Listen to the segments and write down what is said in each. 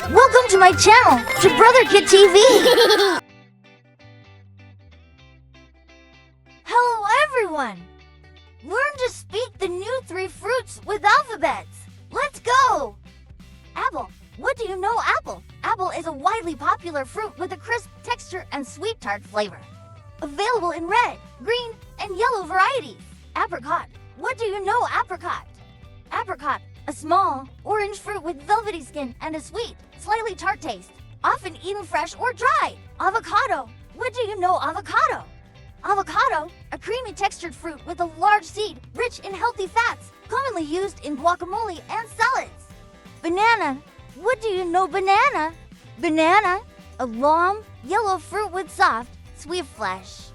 Welcome to my channel, to Brother Kid TV. Hello everyone. Learn to speak the new 3 fruits with alphabets. Let's go. Apple. What do you know apple? Apple is a widely popular fruit with a crisp texture and sweet tart flavor. Available in red, green, and yellow varieties. Apricot. What do you know apricot? Apricot. A small, orange fruit with velvety skin and a sweet, slightly tart taste, often eaten fresh or dried. Avocado. What do you know avocado? Avocado, a creamy textured fruit with a large seed, rich in healthy fats, commonly used in guacamole and salads. Banana. What do you know banana? Banana, a long, yellow fruit with soft, sweet flesh.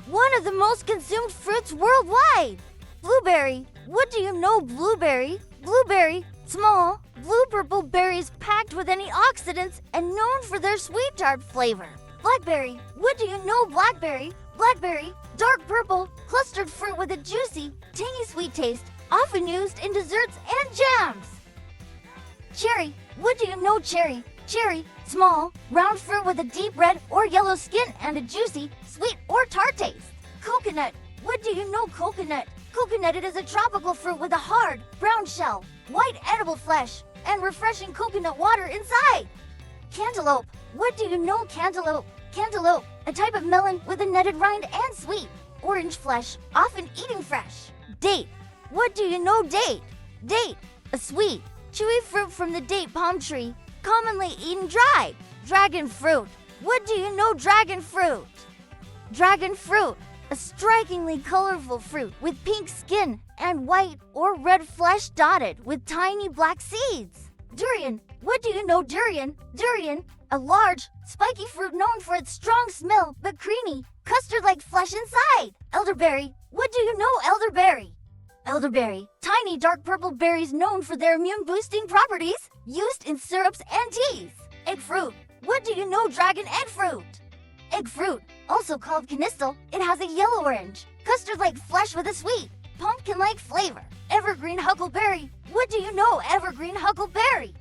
One of the most consumed fruits worldwide. Blueberry. What do you know blueberry? Blueberry, small, blue-purple berries packed with antioxidants and known for their sweet tart flavor. Blackberry. What do you know blackberry? Blackberry, dark purple, clustered fruit with a juicy, tangy sweet taste, often used in desserts and jams. Cherry. What do you know cherry? Cherry, small, round fruit with a deep red or yellow skin and a juicy, sweet or tart taste. Coconut. What do you know coconut? Coconut is a tropical fruit with a hard, brown shell, white edible flesh, and refreshing coconut water inside. Cantaloupe. What do you know cantaloupe? Cantaloupe, a type of melon with a netted rind and sweet, orange flesh, often eaten fresh. Date. What do you know date? Date, a sweet, chewy fruit from the date palm tree, commonly eaten dried. Dragon fruit. What do you know dragon fruit? Dragon fruit, a strikingly colorful fruit with pink skin and white or red flesh dotted with tiny black seeds. Durian. What do you know durian? Durian, a large, spiky fruit known for its strong smell but creamy, custard-like flesh inside. Elderberry. What do you know elderberry? Elderberry, tiny dark purple berries known for their immune-boosting properties, used in syrups and teas. Eggfruit. What do you know dragon egg fruit? Eggfruit, also called canistel, it has a yellow-orange, custard-like flesh with a sweet, pumpkin-like flavor. Evergreen huckleberry. What do you know evergreen huckleberry?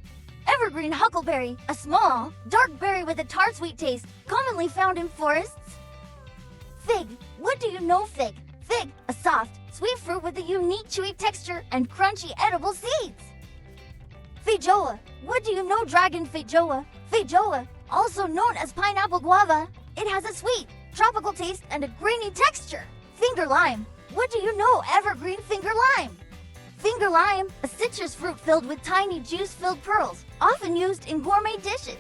Evergreen huckleberry, a small, dark berry with a tart sweet taste, commonly found in forests. Fig. What do you know fig? Fig, a soft, sweet fruit with a unique chewy texture and crunchy edible seeds. Feijoa. What do you know dragon feijoa? Feijoa, also known as pineapple guava, it has a sweet, tropical taste and a grainy texture. Finger lime. What do you know evergreen finger lime? Finger lime, a citrus fruit filled with tiny juice-filled pearls, often used in gourmet dishes.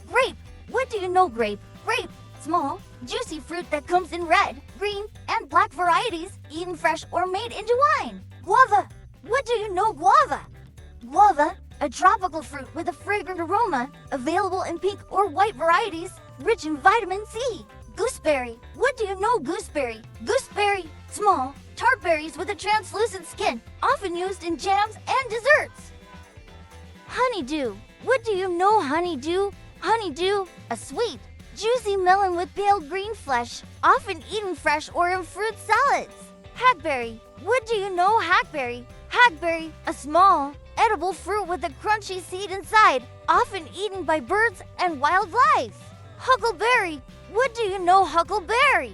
Grape. What do you know grape? Grape, small, juicy fruit that comes in red, green, and black varieties, eaten fresh or made into wine. Guava. What do you know guava? Guava, a tropical fruit with a fragrant aroma, available in pink or white varieties, rich in vitamin C. Gooseberry. What do you know gooseberry? Gooseberry, small, tart berries with a translucent skin, often used in jams and desserts. Honeydew. What do you know honeydew? Honeydew, a sweet, juicy melon with pale green flesh, often eaten fresh or in fruit salads. Hackberry. What do you know hackberry? Hackberry, a small, edible fruit with a crunchy seed inside, often eaten by birds and wildlife. Huckleberry. What do you know huckleberry?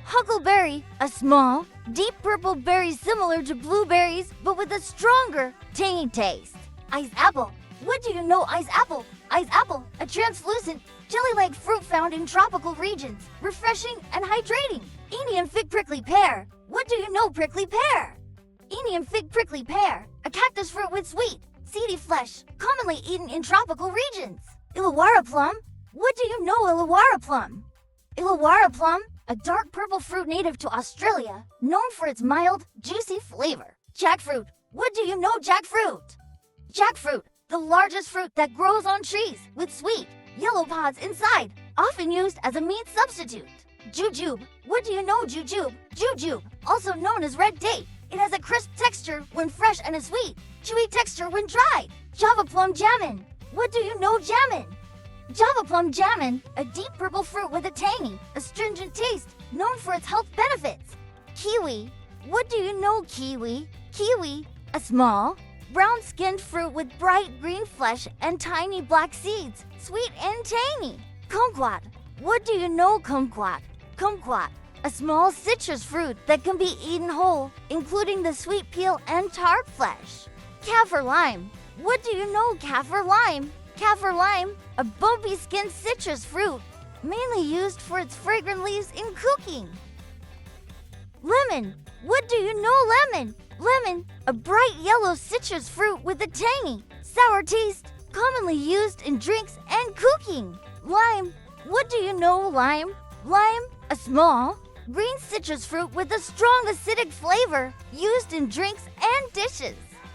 Huckleberry, a small, deep purple berry similar to blueberries but with a stronger, tangy taste. Ice apple. What do you know ice apple? Ice apple, a translucent, jelly-like fruit found in tropical regions, refreshing and hydrating. Indian fig prickly pear. What do you know prickly pear? Indian fig prickly pear, a cactus fruit with sweet, seedy flesh, commonly eaten in tropical regions. Illawarra plum. What do you know Illawarra plum? Illawarra plum, a dark purple fruit native to Australia, known for its mild, juicy flavor. Jackfruit. What do you know jackfruit? Jackfruit, the largest fruit that grows on trees with sweet, yellow pods inside, often used as a meat substitute. Jujube. What do you know jujube? Jujube, also known as red date. It has a crisp texture when fresh and a sweet, chewy texture when dried. Java plum jammin. What do you know jammin? Java plum jammin, a deep purple fruit with a tangy, astringent taste, known for its health benefits. Kiwi. What do you know kiwi? Kiwi, a small, Brown-skinned fruit with bright green flesh and tiny black seeds, sweet and tangy. Kumquat. What do you know kumquat? Kumquat, a small citrus fruit that can be eaten whole, including the sweet peel and tart flesh. Kaffir lime. What do you know kaffir lime? Kaffir lime, a bumpy-skinned citrus fruit, mainly used for its fragrant leaves in cooking. Lemon. What do you know lemon? Lemon, a bright yellow citrus fruit with a tangy, sour taste, commonly used in drinks and cooking. Lime. What do you know lime? Lime, a small, green citrus fruit with a strong acidic flavor, used in drinks and dishes.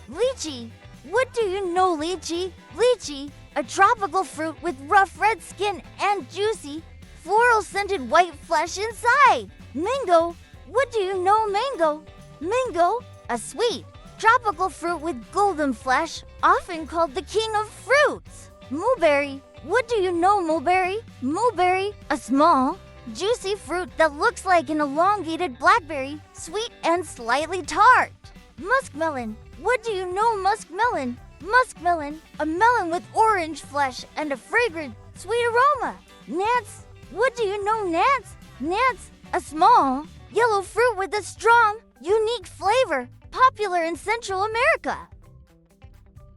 Lychee. What do you know lychee? Lychee, a tropical fruit with rough red skin and juicy, floral-scented white flesh inside. Mango. What do you know mango? Mango, a sweet, tropical fruit with golden flesh, often called the king of fruits. Mulberry. What do you know mulberry? Mulberry, a small, juicy fruit that looks like an elongated blackberry, sweet and slightly tart. Muskmelon. What do you know muskmelon? Muskmelon, a melon with orange flesh and a fragrant, sweet aroma. Gnats. What do you know gnats? Gnats, a small, yellow fruit with a strong, unique flavor, popular in Central America.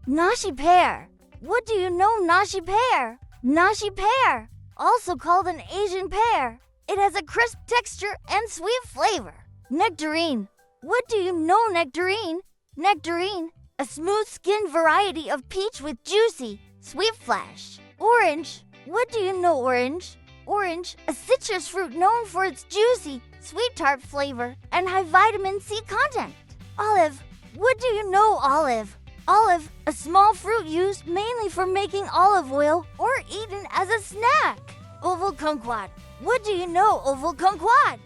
Nashi pear. What do you know nashi pear? Nashi pear, also called an Asian pear. It has a crisp texture and sweet flavor. Nectarine. What do you know nectarine? Nectarine, a smooth-skinned variety of peach with juicy, sweet flesh. Orange. What do you know orange? Orange, a citrus fruit known for its juicy, sweet tart flavor and high vitamin C content. Olive. What do you know olive? Olive, a small fruit used mainly for making olive oil or eaten as a snack. Oval kumquat. What do you know oval kumquat?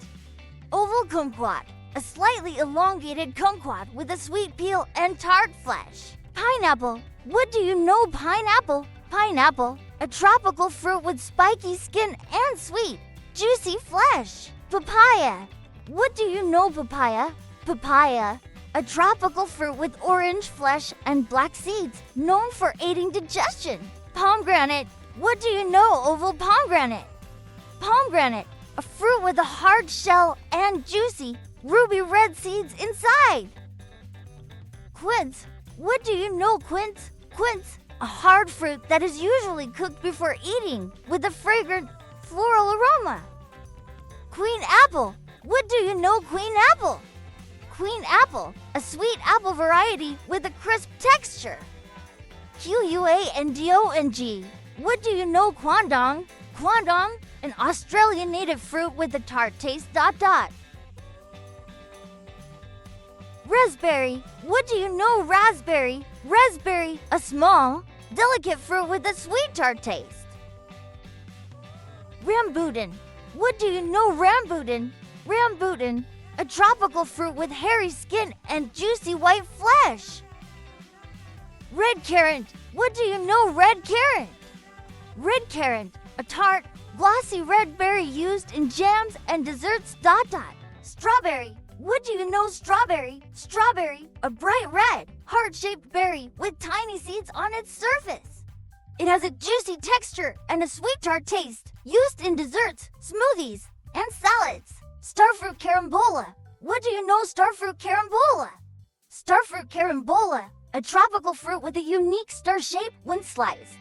Oval kumquat, a slightly elongated kumquat with a sweet peel and tart flesh. Pineapple. What do you know pineapple? Pineapple, a tropical fruit with spiky skin and sweet, juicy flesh. Papaya. What do you know papaya? Papaya, a tropical fruit with orange flesh and black seeds, known for aiding digestion. Pomegranate. What do you know oval pomegranate? Pomegranate, a fruit with a hard shell and juicy, ruby red seeds inside. Quince. What do you know quince? Quince, a hard fruit that is usually cooked before eating with a fragrant, floral aroma. Queen apple. What do you know queen apple? Queen apple, a sweet apple variety with a crisp texture. Quandong. What do you know quandong? Quandong, an Australian native fruit with a tart taste. Raspberry. What do you know raspberry? Raspberry, a small, delicate fruit with a sweet tart taste. Rambutan. What do you know rambutan? Rambutan, a tropical fruit with hairy skin and juicy white flesh. Red currant. What do you know red currant? Red currant, a tart, glossy red berry used in jams and desserts. Strawberry. What do you know strawberry? Strawberry, a bright red, heart-shaped berry with tiny seeds on its surface. It has a juicy texture and a sweet tart taste, used in desserts, smoothies, and salads. Starfruit carambola. What do you know starfruit carambola? Starfruit carambola, a tropical fruit with a unique star shape when sliced.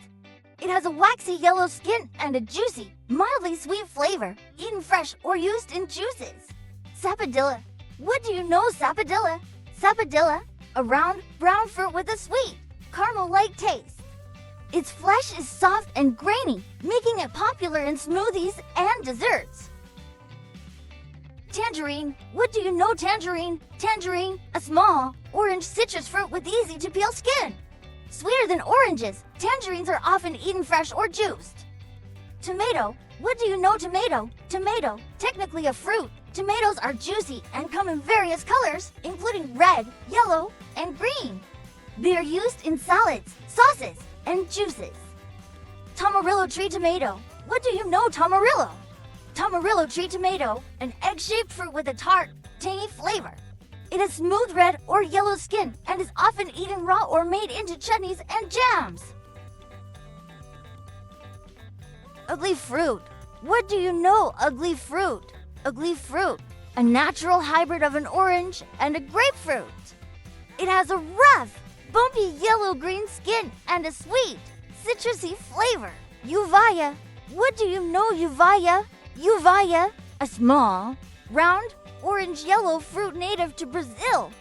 It has a waxy yellow skin and a juicy, mildly sweet flavor, eaten fresh or used in juices. Sapodilla. What do you know sapodilla? Sapodilla, a round, brown fruit with a sweet, caramel-like taste. Its flesh is soft and grainy, making it popular in smoothies and desserts. Tangerine. What do you know tangerine? Tangerine, a small, orange citrus fruit with easy-to-peel skin. Sweeter than oranges, tangerines are often eaten fresh or juiced. Tomato. What do you know tomato? Tomato, technically a fruit. Tomatoes are juicy and come in various colors, including red, yellow, and green. They are used in salads, sauces, and juices. Tamarillo tree tomato. What do you know Tamarillo tree tomato, an egg-shaped fruit with a tart, tangy flavor. It has smooth red or yellow skin and is often eaten raw or made into chutneys and jams. Ugly fruit. What do you know ugly fruit? Ugly fruit, a natural hybrid of an orange and a grapefruit. It has a rough, bumpy yellow-green skin and a sweet, citrusy flavor. Uvaia. What do you know uvaia? Uvaia, a small, round, orange-yellow fruit native to Brazil.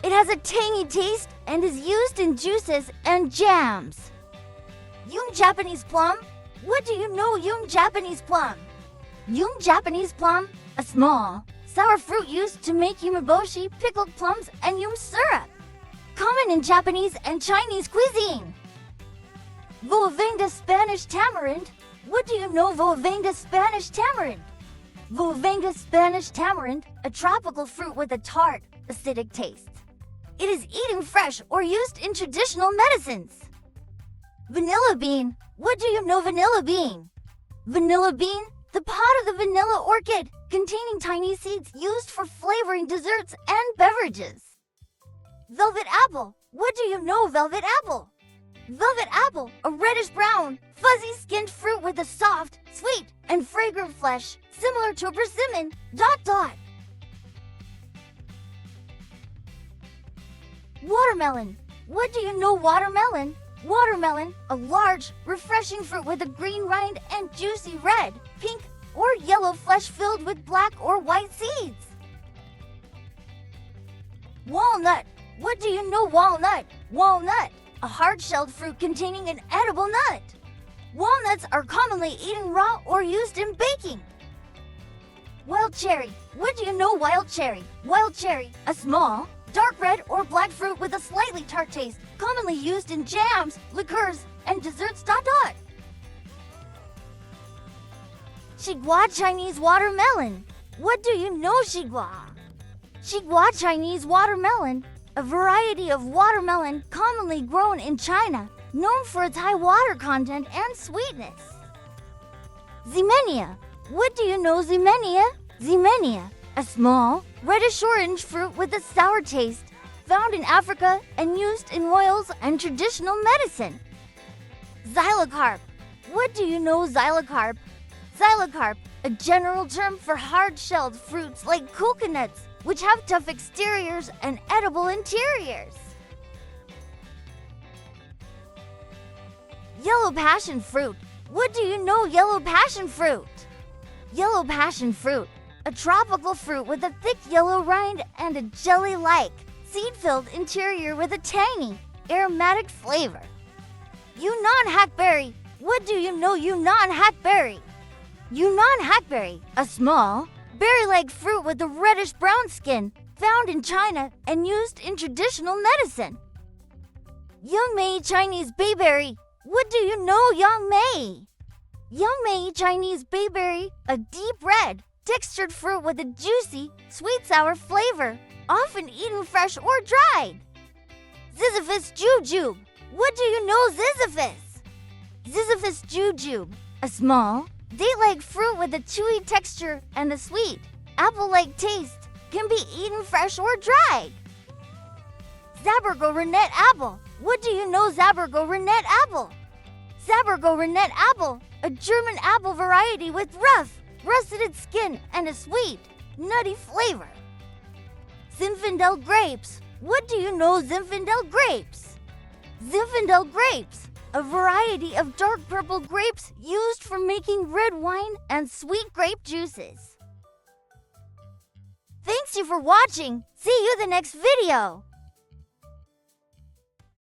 It has a tangy taste and is used in juices and jams. Young Japanese plum. What do you know young Japanese plum? Young Japanese plum, a small, sour fruit used to make umeboshi, pickled plums, and yum syrup. Common in Japanese and Chinese cuisine. Voavanga Spanish tamarind. What do you know Voavanga Spanish tamarind? Voavanga Spanish tamarind, a tropical fruit with a tart, acidic taste. It is eaten fresh or used in traditional medicines. Vanilla bean. What do you know vanilla bean? Vanilla bean, the pod of the vanilla orchid, containing tiny seeds used for flavoring desserts and beverages. Velvet apple. What do you know velvet apple? Velvet apple, a reddish-brown, fuzzy-skinned fruit with a soft, sweet, and fragrant flesh, similar to a persimmon. ... Watermelon. What do you know watermelon? Watermelon, a large, refreshing fruit with a green rind and juicy red, pink, or yellow flesh filled with black or white seeds. Walnut. What do you know walnut? Walnut, a hard-shelled fruit containing an edible nut. Walnuts are commonly eaten raw or used in baking. Wild cherry. What do you know wild cherry? Wild cherry, a small, dark red or black fruit with a slightly tart taste, commonly used in jams, liqueurs, and desserts. Xigua Chinese watermelon. What do you know Xigua? Xigua Chinese watermelon, a variety of watermelon commonly grown in China, known for its high water content and sweetness. Ximenia. What do you know Ximenia? Ximenia, a small, reddish-orange fruit with a sour taste, found in Africa and used in oils and traditional medicine. Xylocarp. What do you know xylocarp? Xylocarp, a general term for hard-shelled fruits like coconuts, which have tough exteriors and edible interiors. Yellow passion fruit. What do you know yellow passion fruit? Yellow passion fruit, a tropical fruit with a thick yellow rind and a jelly-like, seed-filled interior with a tangy, aromatic flavor. Yunnan hackberry. What do you know Yunnan hackberry? Yunnan hackberry, a small, berry-like fruit with a reddish-brown skin, found in China and used in traditional medicine. Yangmei Chinese bayberry. What do you know Yangmei? Yangmei Chinese bayberry, a deep red, textured fruit with a juicy, sweet-sour flavor, often eaten fresh or dried. Ziziphus jujube. What do you know Ziziphus? Ziziphus jujube, a small, date-like fruit with a chewy texture and a sweet, apple-like taste, can be eaten fresh or dried. Zabergo rennet apple. What do you know Zabergo rennet apple? Zabergo rennet apple, a German apple variety with rough, russeted skin and a sweet, nutty flavor. Zinfandel grapes. What do you know Zinfandel grapes? Zinfandel grapes, a variety of dark purple grapes used for making red wine and sweet grape juices. Thanks you for watching. See you the next video.